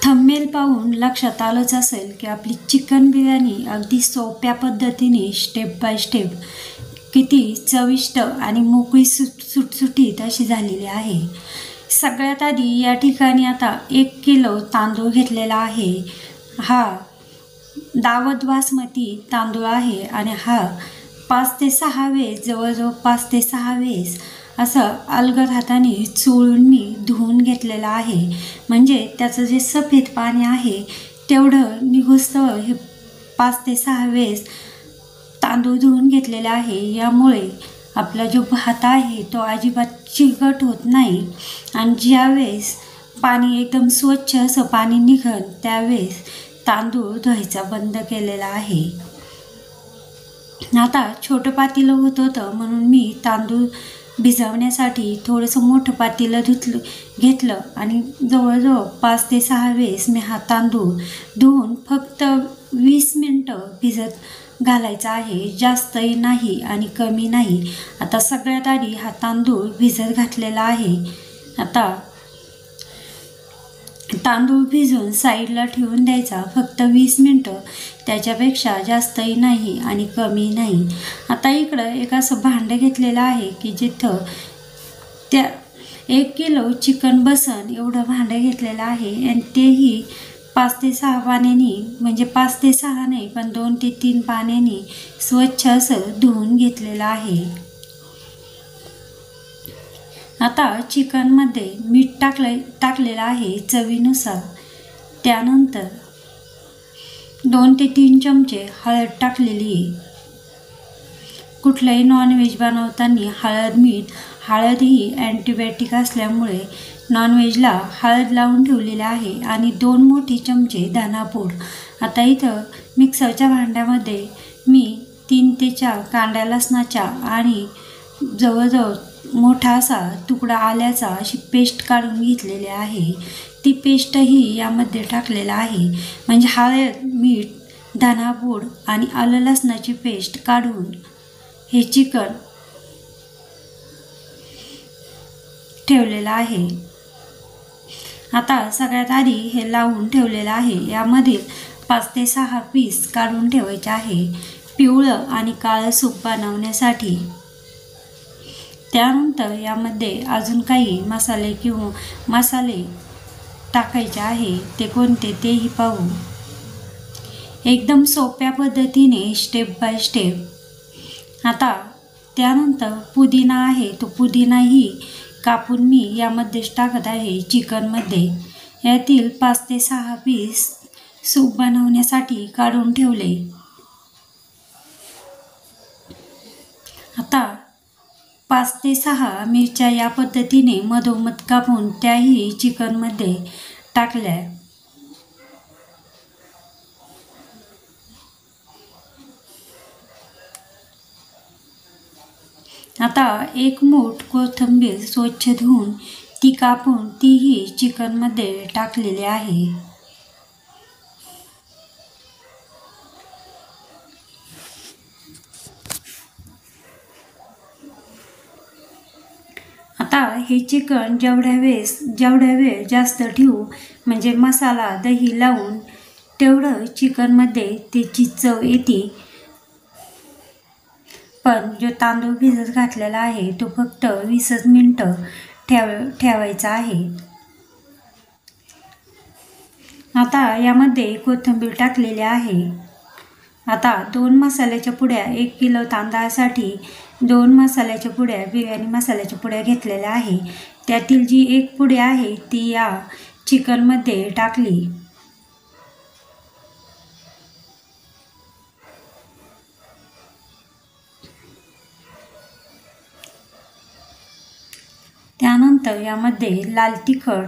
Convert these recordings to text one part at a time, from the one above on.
Thumbnail पाहून लक्षात आलंच असेल की आपली चिकन बिर्याणी अगदी सोप्या पद्धतीने स्टेप बाय स्टेप किती चविष्ट आणि मोकळी सुटसुटीत अशी झालेली आहे। सगळ्यात आधी या ठिकाणी आता 1 किलो तांदूळ घेतलेला आहे। हा दावत बासमती तांदूळ आहे आणि हा 5 ते 6 वेळेस जवळजवळ 5 ते 6 वेळेस असं अलगद हाताने चोळून मी धुवून घेतलेला आहे। म्हणजे त्याचं जे सफेद पाणी आहे तेवढं निघोस्तवर हे 5 ते 6 वेळेस तांदूळ धुवून घेतलेला आहे। यामुळे आपला जो भात आहे तो अजिबात चिकट होत नाही आणि ज्यावेळेस पाणी एकदम स्वच्छ असं पाणी निघन त्यावेळेस तांदूळ धुवायचा बंद केलेला आहे। आता छोटं पातेलं होतं म्हणून मी तांदूळ भिजवण्यासाठी थोडंसं मोठं पातेलं घेतलं आणि जवळजवळ 5 ते 6 वेळेस मी हा तांदूळ धुवून फक्त 20 मिनटं भिजत घालायचा आहे। जास्तही नाही आणि कमी नाही। आता सगळ्यात आधी हा तांदूळ भिजत घातलेला आहे। आता तांदूळ भिजून साईडला ठेवून द्यायचा फक्त 20 मिनटं, त्याच्यापेक्षा जास्तही नाही आणि कमी नाही। आता इकडं एक असं भांडं घेतलेलं आहे की जिथं त्या 1 किलो चिकन बसन एवढं भांडं घेतलेलं आहे आणि तेही 5 ते 6 पाण्याने, म्हणजे 5 ते 6 नाही पण 2 ते 3 पाण्याने स्वच्छ असं धुवून घेतलेलं आहे। आता चिकनमध्ये मीठ टाकलेलं आहे चवीनुसार। त्यानंतर 2 ते 3 चमचे हळद टाकलेली आहे। कुठलंही नॉनव्हेज बनवताना हळद ही अँटीबायोटिक असल्यामुळे नॉनव्हेजला हळद लावून ठेवलेली आहे आणि 2 मोठे चमचे धनापूड। आता इथं मिक्सरच्या भांड्यामध्ये मी 3 ते 4 कांड्या लसणाच्या आणि जवळजवळ मोठा असा तुकडा आल्याचा अशी पेस्ट काढून घेतलेली आहे। ती पेस्टही यामध्ये टाकलेला आहे। म्हणजे हळद, मीठ, धनापूड आणि आलं लसणाची पेस्ट काढून हे चिकन ठेवलेलं आहे। आता सगळ्यात आधी हे लावून ठेवलेलं आहे। यामधील 5 ते 6 पीस काढून ठेवायचे आहे पिवळं आणि काळं सूप बनवण्यासाठी। त्यानंतर यामध्ये अजून काही मसाले टाकायचे आहे, ते कोणते तेही पाहू। एकदम सोप्या पद्धतीने स्टेप बाय स्टेप। आता त्यानंतर पुदिना आहे, तो पुदिनाही कापून मी यामध्येच टाकत आहे चिकनमध्ये। यातील 5 ते 6 पीस सूप बनवण्यासाठी काढून ठेवले। आता 5 ते 6 मिरच्या या पद्धतीने मधोमध कापून त्याही चिकनमध्ये टाकल्या। आता 1 मूठ कोथिंबीर स्वच्छ धुवून ती कापून तीही चिकनमध्ये टाकलेली आहे। आता हे चिकन जेवढ्या वेळ जास्त ठेवू, म्हणजे मसाला दही लावून तेवढं चिकनमध्ये त्याची चव येते। पण जो तांदूळ भिजत घातलेला आहे तो फक्त 20 मिनटं ठेवायचा आहे। आता यामध्ये कोथिंबीर टाकलेली आहे। आता 2 मसाल्याच्या पुड्या, 1 किलो तांदळासाठी 2 मसाल्याच्या पुड्या, बिर्याणी मसाल्याच्या पुड्या घेतलेल्या आहे। त्यातील जी 1 पुडी आहे ती या चिकनमध्ये टाकली। त्यानंतर यामध्ये लाल तिखट,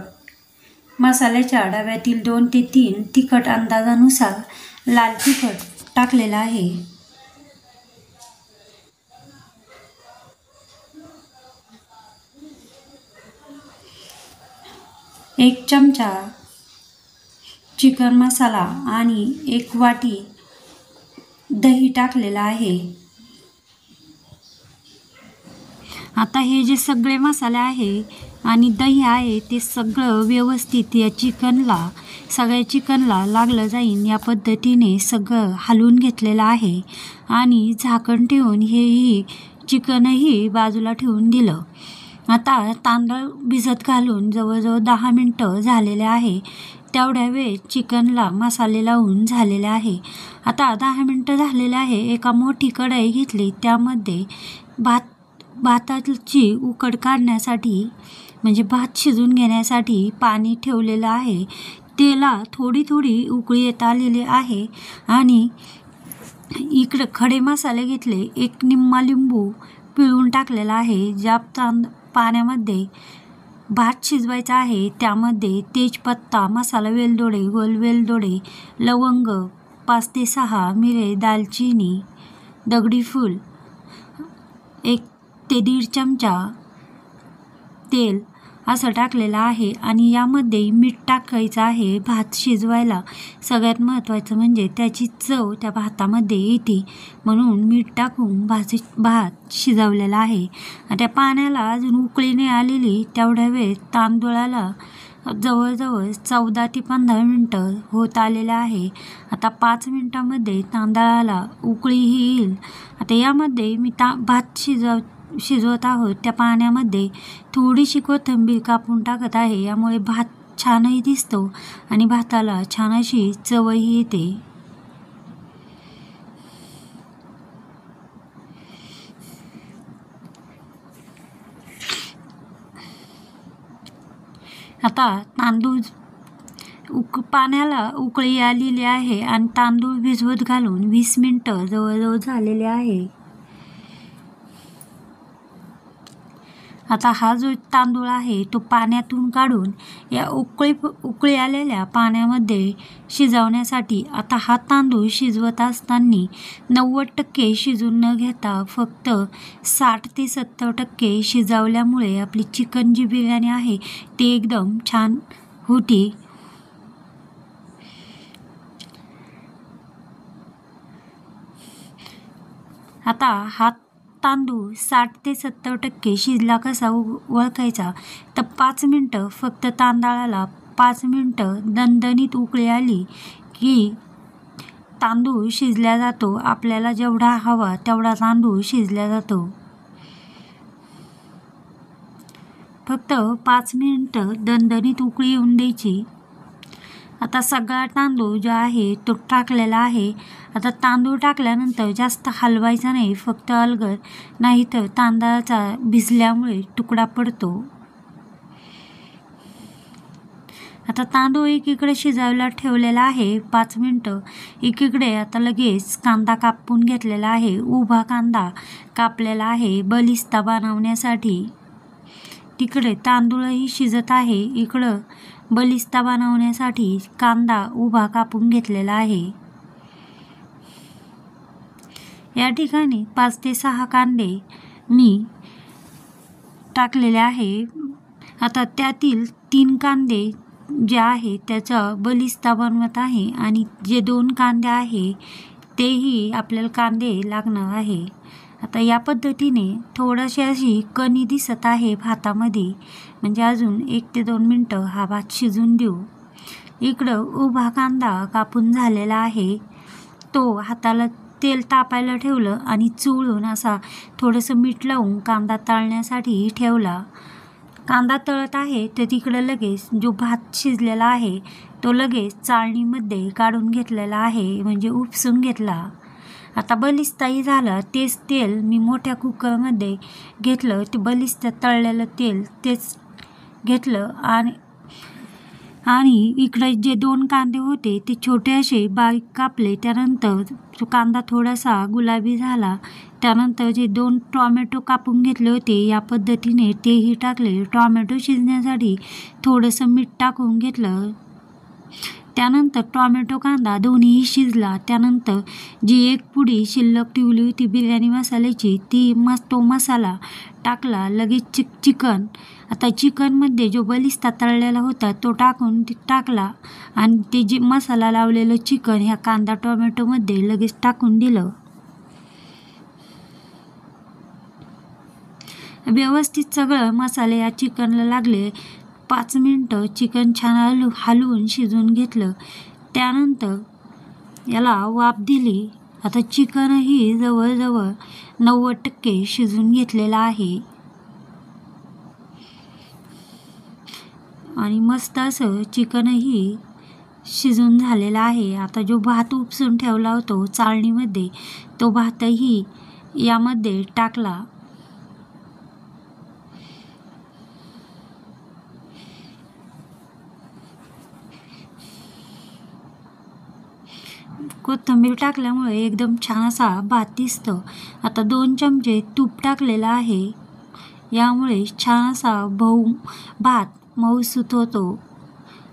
मसाल्याच्या डब्यातील 2 ते 3 तिखट अंदाजानुसार लाल तिखट टाकलेला आहे। 1 चमचा चिकन मसाला आणि 1 वाटी दही टाकलेला आहे। आता हे जे सगळे मसाले आहे आणि दही आहे ते सगळं व्यवस्थित या सगळ्या चिकनला लागलं जाईल या पद्धतीने सगळं हलवून घेतलेलं आहे आणि झाकण ठेवून हेही चिकनही बाजूला ठेवून दिलं. आता तांदूळ भिजत घालून जवळजवळ 10 मिनटं झालेले आहे. तेवढ्या वेळ चिकनला मसाले लावून झालेले आहे. आता 10 मिनटं झालेले आहे. एका मोठी कढई घेतली, त्यामध्ये भाताची उकड काढण्यासाठी म्हणजे भात शिजून घेण्यासाठी पाणी ठेवलेलं आहे. त्याला थोडी थोडी उकळी येत आलेली आहे आणि इकडं खडे मसाले घेतले. एक निम्मा लिंबू पिळून टाकलेला आहे. ज्या पाण्यामध्ये भात शिजवायचा आहे त्यामध्ये तेजपत्ता, मसाला वेलदोडे, गोल वेलदोडे, लवंग 5 ते 6, मिरे, दालचिनी, दगडी फूल, 1 ते 1.5 चमचा तेल असं टाकलेलं आहे आणि यामध्ये मीठ टाकायचं आहे. भात शिजवायला सगळ्यात महत्त्वाचं म्हणजे त्याची चव त्या भातामध्ये येते, म्हणून मीठ टाकून भात शिजवलेला आहे. त्या पाण्याला अजून उकळी नाही आलेली तेवढ्या वेळ तांदूळाला जवळजवळ 14 ते 15 मिनटं होत आलेलं आहे. आता 5 मिनटामध्ये तांदळाला उकळीही येईल. आता यामध्ये मी भात शिजवत आहोत त्या पाण्यामध्ये थोडीशी कोथिंबीर कापून टाकत आहे. यामुळे भात छानही दिसतो आणि भाताला छान अशी चवही येते. आता तांदूळ पाण्याला उकळी आलेली आहे आणि तांदूळ भिजवत घालून 20 मिनटं जवळजवळ झालेले आहे. आता हा जो तांदूळ आहे तो पाण्यातून काढून या उकळी आलेल्या पाण्यामध्ये शिजवण्यासाठी. आता हा तांदूळ शिजवत असताना 90% शिजून न घेता फक्त 60 ते 70% शिजवल्यामुळे आपली चिकन जी बिर्याणी आहे ती एकदम छान होती. आता हा तांदूळ 60 ते 70% शिजला कसा ओळखायचा तर 5 मिनटं फक्त तांदळाला 5 मिनटं दणदणीत उकळी आली की तांदूळ शिजला जातो. आपल्याला जेवढा हवा तेवढा तांदूळ शिजला जातो. फक्त 5 मिनटं दणदणीत उकळी येऊन द्यायची. आता सगळा तांदूळ जो आहे तो टाकलेला आहे. आता तांदूळ टाकल्यानंतर जास्त हलवायचा नाही, फक्त अलगद, नाहीतर तांदळाचा भिजल्यामुळे तुकडा पडतो. आता तांदूळ एकीकडे शिजायला ठेवलेला आहे 5 मिनटं. एकीकडे आता लगेच कांदा कापून घेतलेला आहे. उभा कांदा कापलेला आहे बलिस्ता बनवण्यासाठी. तिकडे तांदूळही शिजत आहे, इकडं बलिस्ता बनवण्यासाठी कांदा उभा कापून घेतलेला आहे. या ठिकाणी 5 ते 6 कांदे मी टाकलेले आहे. आता त्यातील 3 कांदे जे आहे त्याचा बलिस्ता बनवत आहे आणि जे 2 कांदे आहे तेही आपल्याला कांदे लागणार आहे. आता या पद्धतीने थोडीशी अशी कणी दिसत आहे भातामध्ये, म्हणजे अजून 1 ते 2 मिनटं हा भात शिजून देऊ. इकडं उभा कांदा कापून झालेला आहे. तो हाताला तेल तापायला ठेवलं आणि चुळून असा थोडंसं मीठ लावून कांदा तळण्यासाठी ठेवला. कांदा तळत आहे तर तिकडं लगेच जो भात शिजलेला आहे तो लगेच चाळणीमध्ये काढून घेतलेला आहे, म्हणजे उपसून घेतला. आता बलिस्ताही झाला. तेच तेल मी मोठ्या कुकरमध्ये घेतलं. ते बलिस्ता तळलेलं तेल तेच घेतलं आणि इकडे जे 2 कांदे होते ते छोटे असे बारीक कापले. त्यानंतर जो कांदा थोडासा गुलाबी झाला, त्यानंतर जे 2 टॉमॅटो कापून घेतले होते या पद्धतीने तेही टाकले. टॉमॅटो शिजण्यासाठी थोडंसं मीठ टाकून घेतलं. त्यानंतर टॉमॅटो कांदा दोन्हीही शिजला. त्यानंतर जी 1 पुडी शिल्लक ठेवली होती बिर्याणी मसाल्याची तो मसाला टाकला. लगेच चिकन, आता चिकनमध्ये जो बलिस्ता तळलेला होता तो टाकला आणि ते जे मसाला लावलेलं चिकन ह्या कांदा टोमॅटोमध्ये लगेच टाकून दिलं. व्यवस्थित सगळं मसाले या चिकनला लागले. 5 मिनटं चिकन छान हलवून शिजवून घेतलं. त्यानंतर याला वाफ दिली. आता चिकनही जवळजवळ 90% शिजून घेतलेलं आहे आणि मस्त असं चिकनही शिजून झालेला आहे. आता जो भात उपसून ठेवला होतो चाळणीमध्ये, तो भातही यामध्ये टाकला. कोथिंबीर टाकल्यामुळे एकदम छान असा भात दिसतो. आता 2 चमचे तूप टाकलेलं आहे. यामुळे छान असा भात मऊसूत होतो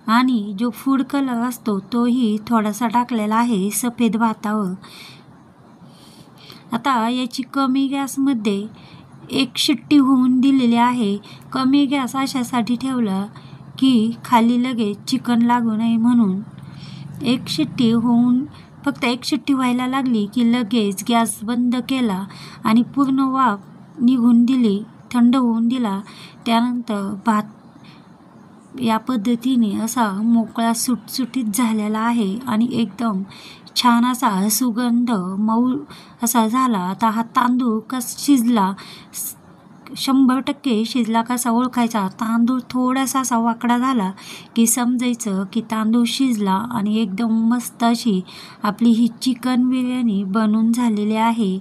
आणि जो फूड कलर असतो तोही थोडासा टाकलेला आहे सफेद भातावर. आता याची कमी गॅसमध्ये 1 शिट्टी होऊन दिलेली आहे. कमी गॅस अशासाठी ठेवला की खाली लगेच चिकन लागू नये म्हणून. 1 शिट्टी होऊन फक्त 1 शिट्टी व्हायला लागली की लगेच गॅस बंद केला आणि पूर्ण वाफ निघून दिली, थंड होऊन दिला. त्यानंतर भात या पद्धतीने असा मोकळा सुटसुटीत झालेला आहे आणि एकदम छान असा सुगंध मऊ असा झाला. आता हा तांदूळ कसा शिजला, 100% शिजला कसा ओळखायचा? तांदूळ थोडासा असा वाकडा झाला की समजायचं की तांदूळ शिजला आणि एकदम मस्त अशी आपली ही चिकन बिर्याणी बनून झालेली आहे.